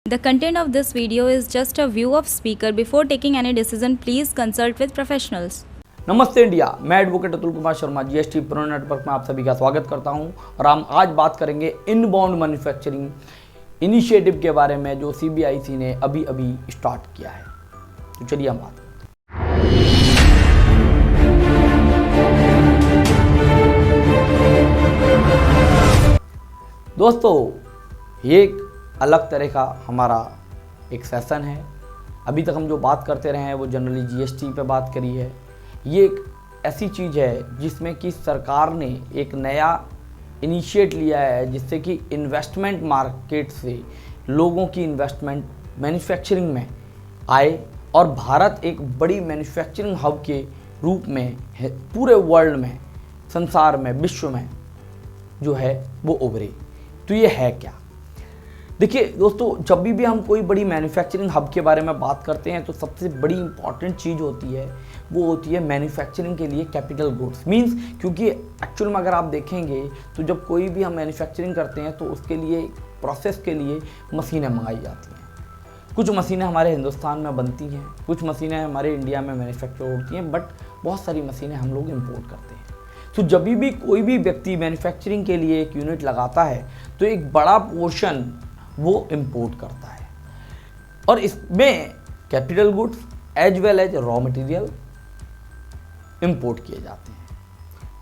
The content of this video is just a view of speaker. Before taking any decision, please consult with professionals. नमस्ते India, मैं advocate Atul Kumar Sharma GST pro network में आप सभी का स्वागत करता हूं और हम आज बात करेंगे इनबाउंड मैन्युफैक्चरिंग इनिशिएटिव के बारे में जो सीबीआईसी ने अभी स्टार्ट किया है। तो चलिए हम बात दोस्तों, ये एक अलग तरह का हमारा एक सेशन है। अभी तक हम जो बात करते रहे हैं वो जनरली जीएसटी पे बात करी है। ये एक ऐसी चीज़ है जिसमें कि सरकार ने एक नया इनिशिएट लिया है जिससे कि इन्वेस्टमेंट मार्केट से लोगों की इन्वेस्टमेंट मैन्युफैक्चरिंग में आए और भारत एक बड़ी मैन्युफैक्चरिंग हब के रूप में है, पूरे वर्ल्ड में, संसार में, विश्व में जो है वो उभरे। तो ये है क्या? देखिए दोस्तों, जब भी हम कोई बड़ी मैन्युफैक्चरिंग हब के बारे में बात करते हैं तो सबसे बड़ी इंपॉर्टेंट चीज़ होती है वो होती है मैन्युफैक्चरिंग के लिए कैपिटल गुड्स। मींस क्योंकि एक्चुअल में अगर आप देखेंगे तो जब कोई भी हम मैन्युफैक्चरिंग करते हैं तो उसके लिए प्रोसेस के लिए मशीनें मंगाई जाती हैं। कुछ मशीनें हमारे हिंदुस्तान में बनती हैं, कुछ मशीनें हमारे इंडिया में मैन्युफैक्चर होती हैं, बट बहुत सारी मशीनें हम लोग इम्पोर्ट करते हैं। तो जब भी कोई भी व्यक्ति मैन्युफैक्चरिंग के लिए एक यूनिट लगाता है तो एक बड़ा पोर्शन वो इंपोर्ट करता है और इसमें capital goods as well as raw material import किए जाते हैं।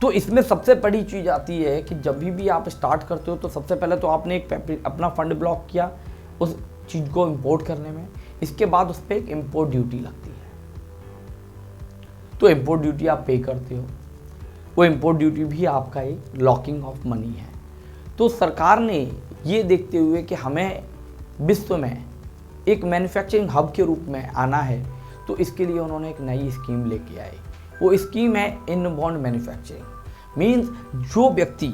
तो इसमें सबसे बड़ी चीज़ आती है कि जब भी आप स्टार्ट करते हो तो सबसे पहले तो आपने एक अपना फंड ब्लॉक किया उस चीज़ को इंपोर्ट करने में। इसके बाद उस पर एक इंपोर्ट ड्यूटी लगती है, तो इंपोर्ट ड्यूटी आप पे करते हो। वो इंपोर्ट ड्यूटी भी आपका एक लॉकिंग ऑफ मनी है। तो सरकार ने ये देखते हुए कि हमें विश्व में एक मैन्युफैक्चरिंग हब के रूप में आना है, तो इसके लिए उन्होंने एक नई स्कीम लेके आए। वो स्कीम है इनबाउंड मैन्युफैक्चरिंग। मींस जो व्यक्ति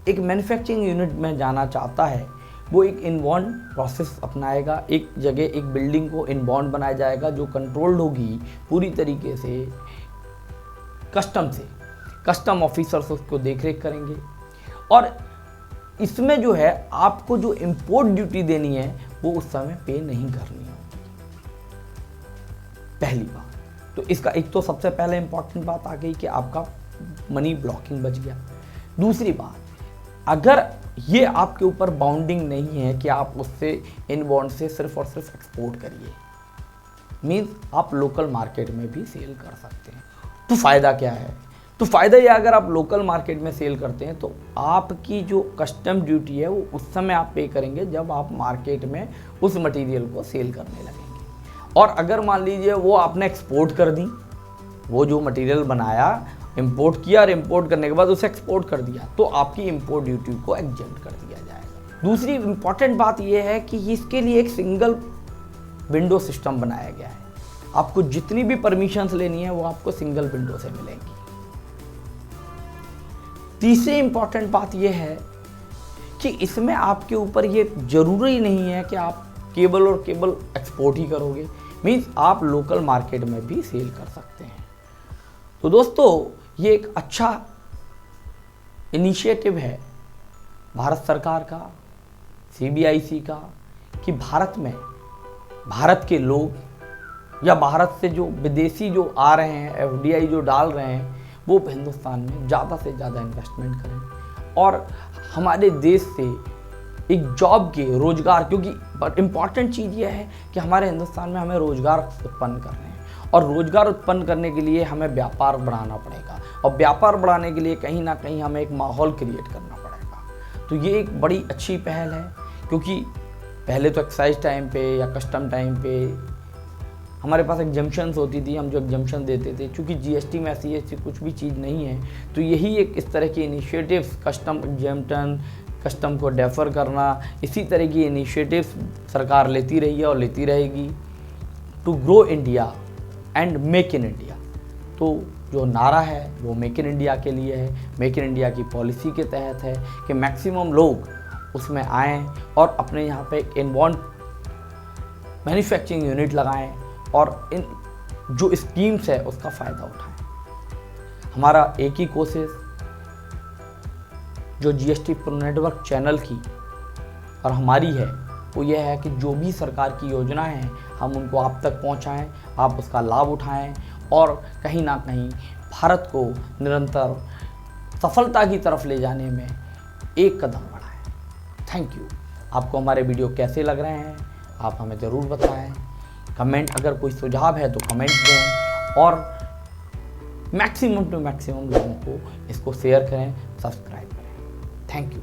एक मैन्युफैक्चरिंग यूनिट में जाना चाहता है वो एक इनबाउंड प्रोसेस अपनाएगा। एक जगह एक बिल्डिंग को इनबाउंड बनाया जाएगा जो कंट्रोल्ड होगी पूरी तरीके से कस्टम से। कस्टम ऑफिसर्स उसको देखरेख करेंगे और इसमें जो है आपको जो इंपोर्ट ड्यूटी देनी है वो उस समय पे नहीं करनी होगी। पहली बात तो इसका एक तो सबसे पहले इंपॉर्टेंट बात आ गई कि आपका मनी ब्लॉकिंग बच गया। दूसरी बात, अगर ये आपके ऊपर बाउंडिंग नहीं है कि आप उससे इनबाउंड से सिर्फ और सिर्फ एक्सपोर्ट करिए, मीन्स आप लोकल मार्केट में भी सेल कर सकते हैं। तो फ़ायदा क्या है? तो फ़ायदा ये, अगर आप लोकल मार्केट में सेल करते हैं तो आपकी जो कस्टम ड्यूटी है वो उस समय आप पे करेंगे जब आप मार्केट में उस मटेरियल को सेल करने लगेंगे। और अगर मान लीजिए वो आपने एक्सपोर्ट कर दी, वो जो मटेरियल बनाया इंपोर्ट किया और इंपोर्ट करने के बाद उसे एक्सपोर्ट कर दिया, तो आपकी इंपोर्ट ड्यूटी को एग्जेम्प्ट कर दिया जाएगा। दूसरी इंपॉर्टेंट बात यह है कि इसके लिए एक सिंगल विंडो सिस्टम बनाया गया है। आपको जितनी भी परमिशंस लेनी है वो आपको सिंगल विंडो से मिलेंगी। तीसरी इंपॉर्टेंट बात यह है कि इसमें आपके ऊपर ये जरूरी नहीं है कि आप केवल और केवल एक्सपोर्ट ही करोगे, मीन्स आप लोकल मार्केट में भी सेल कर सकते हैं। तो दोस्तों, ये एक अच्छा इनिशिएटिव है भारत सरकार का, सीबीआईसी का, कि भारत में भारत के लोग या भारत से जो विदेशी जो आ रहे हैं, एफडीआई जो डाल रहे हैं, वो हिंदुस्तान में ज़्यादा से ज़्यादा इन्वेस्टमेंट करें और हमारे देश से एक जॉब के रोज़गार, क्योंकि बट इम्पॉर्टेंट चीज़ ये है कि हमारे हिंदुस्तान में हमें रोज़गार उत्पन्न करने हैं और रोज़गार उत्पन्न करने के लिए हमें व्यापार बढ़ाना पड़ेगा और व्यापार बढ़ाने के लिए कहीं ना कहीं हमें एक माहौल क्रिएट करना पड़ेगा। तो ये एक बड़ी अच्छी पहल है, क्योंकि पहले तो एक्साइज टाइम पे या कस्टम टाइम पे हमारे पास एग्जम्पशंस होती थी, हम जो एग्जम्पशन देते थे, क्योंकि जीएसटी में ऐसी कुछ भी चीज़ नहीं है। तो यही एक इस तरह की इनिशिएटिव्स, कस्टम एग्जम्पशन, कस्टम को डेफर करना, इसी तरह की इनिशिएटिव्स सरकार लेती रही है और लेती रहेगी to grow India and make in India. तो जो नारा है वो मेक इन इंडिया के लिए है। मेक इन इंडिया की पॉलिसी के तहत है कि मैक्सिमम लोग उसमें आएँ और अपने यहाँ पे इनबाउंड मैन्युफैक्चरिंग यूनिट लगाएँ और इन जो स्कीम्स है उसका फ़ायदा उठाएं। हमारा एक ही कोशिश जो जीएसटी प्रो नेटवर्क चैनल की और हमारी है वो ये है कि जो भी सरकार की योजनाएं हैं हम उनको आप तक पहुंचाएं, आप उसका लाभ उठाएं और कहीं ना कहीं भारत को निरंतर सफलता की तरफ ले जाने में एक कदम बढ़ाएं। Thank you. आपको हमारे वीडियो कैसे लग रहे हैं आप हमें ज़रूर बताएं। कमेंट, अगर कोई सुझाव है तो कमेंट दें और मैक्सिमम टू मैक्सिमम लोगों को इसको शेयर करें, सब्सक्राइब करें। Thank you.